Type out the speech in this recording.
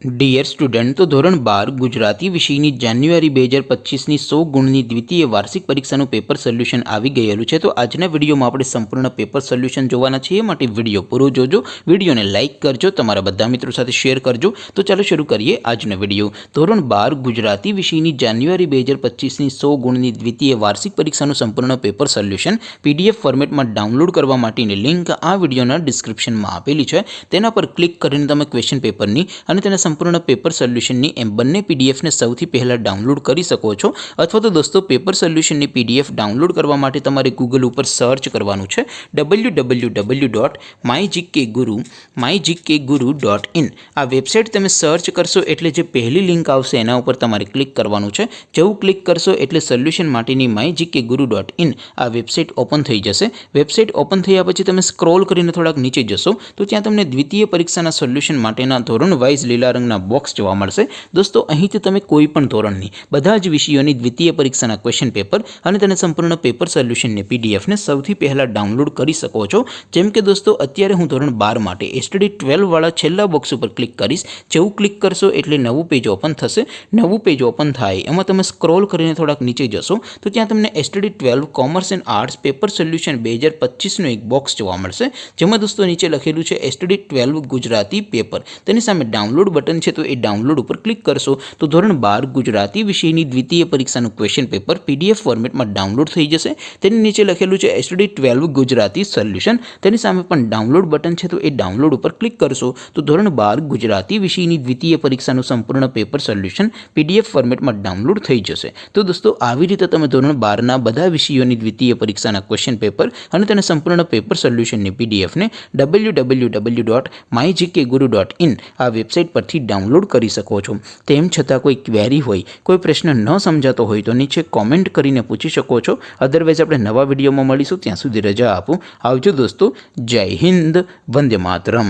Dear student, તો ધોરણ 12 ગુજરાતી વિષયની જાન્યુઆરી 2025ની 100 ગુણની દ્વિતીય વાર્ષિક પરીક્ષાનું પેપર સોલ્યુશન આવી ગયેલું છે। તો આજના વિડીયોમાં આપણે સંપૂર્ણ પેપર સોલ્યુશન જોવાના છીએ, માટે વિડીયો પૂરો જોજો, વિડીયોને લાઇક કરજો, તમારા બધા મિત્રો સાથે શેર કરજો। તો ચાલો શરૂ કરીએ આજનો વિડીયો। ધોરણ 12 ગુજરાતી વિષયની જાન્યુઆરી 2025ની 100 ગુણની દ્વિતીય વાર્ષિક પરીક્ષાનું સંપૂર્ણ પેપર સોલ્યુશન PDF ફોર્મેટમાં ડાઉનલોડ કરવા માટેની લિંક આ વિડીયોના ડિસ્ક્રિપ્શનમાં આપેલી છે। તેના પર ક્લિક કરીને તમે ક્વેશ્ચન પેપરની અને તેના સંપૂર્ણ પેપર સોલ્યુશનની એમ બંને પીડીએફને સૌથી પહેલાં ડાઉનલોડ કરી શકો છો। અથવા તો દોસ્તો પેપર સોલ્યુશનની PDF ડાઉનલોડ કરવા માટે તમારે ગૂગલ ઉપર સર્ચ કરવાનું છે www.mygkguru.in। આ વેબસાઇટ તમે સર્ચ કરશો એટલે જે પહેલી લિંક આવશે એના ઉપર તમારે ક્લિક કરવાનું છે। જેવું ક્લિક કરશો એટલે સોલ્યુશન માટેની mygkguru.in આ વેબસાઇટ ઓપન થઈ જશે। વેબસાઇટ ઓપન થયા પછી તમે સ્ક્રોલ કરીને થોડાક નીચે જશો તો ત્યાં તમને દ્વિતીય પરીક્ષાના સોલ્યુશન માટેના ધોરણ વાઇઝ લીલા રંગના બોક્સ જોવા મળશે। દોસ્તો અહીંથી તમે કોઈ પણ ધોરણની બધા જ વિષયોની દ્વિતીય પરીક્ષાના ક્વેશ્ચન પેપર અને તેના સંપૂર્ણ પેપર સોલ્યુશનની પીડીએફને સૌથી પહેલાં ડાઉનલોડ કરી શકો છો। જેમ કે દોસ્તો અત્યારે હું ધોરણ 12 માટે STD 12 વાળા છેલ્લા બોક્સ ઉપર ક્લિક કરીશ। જેવું ક્લિક કરશો એટલે નવું પેજ ઓપન થશે। નવું પેજ ઓપન થાય એમાં તમે સ્ક્રોલ કરીને થોડાક નીચે જશો તો ત્યાં તમને STD 12 commerce and arts paper solution 2025નું એક બોક્સ જોવા મળશે। જેમાં દોસ્તો નીચે લખેલું છે STD 12 ગુજરાતી પેપર, તેની સામે ડાઉનલોડ બટન છે, તો એ ડાઉનલોડ ઉપર ક્લિક કરશો તો ધોરણ 12 ગુજરાતી વિષયની દ્વિતીય પરીક્ષાનું ક્વેશ્ચન પેપર PDF ફોર્મેટમાં ડાઉનલોડ થઈ જશે। તેની નીચે લખેલું છે STD 12 ગુજરાતી સોલ્યુશન, તેની સામે પણ ડાઉનલોડ બટન છે, તો એ ડાઉનલોડ ઉપર ક્લિક કરશો તો ધોરણ 12 ગુજરાતી વિષયની દ્વિતીય પરીક્ષાનું સંપૂર્ણ પેપર સોલ્યુશન PDF ફોર્મેટમાં ડાઉનલોડ થઈ જશે। તો દોસ્તો આવી રીતે તમે ધોરણ 12ના બધા વિષયોની દ્વિતીય પરીક્ષાના ક્વેશ્ચન પેપર અને તેના સંપૂર્ણ પેપર સોલ્યુશનની PDFને www.mygkguru.in આ વેબસાઇટ પરથી ડાઉનલોડ કરી શકો છો। તેમ છતાં કોઈ ક્વેરી હોય, કોઈ પ્રશ્ન ન સમજાતો હોય તો નીચે કોમેન્ટ કરીને પૂછી શકો છો। અધરવાઇઝ આપણે નવા વિડીયોમાં મળીશું, ત્યાં સુધી રજા આપો। આવજો દોસ્તો, જય હિન્દ, વંદે માતરમ।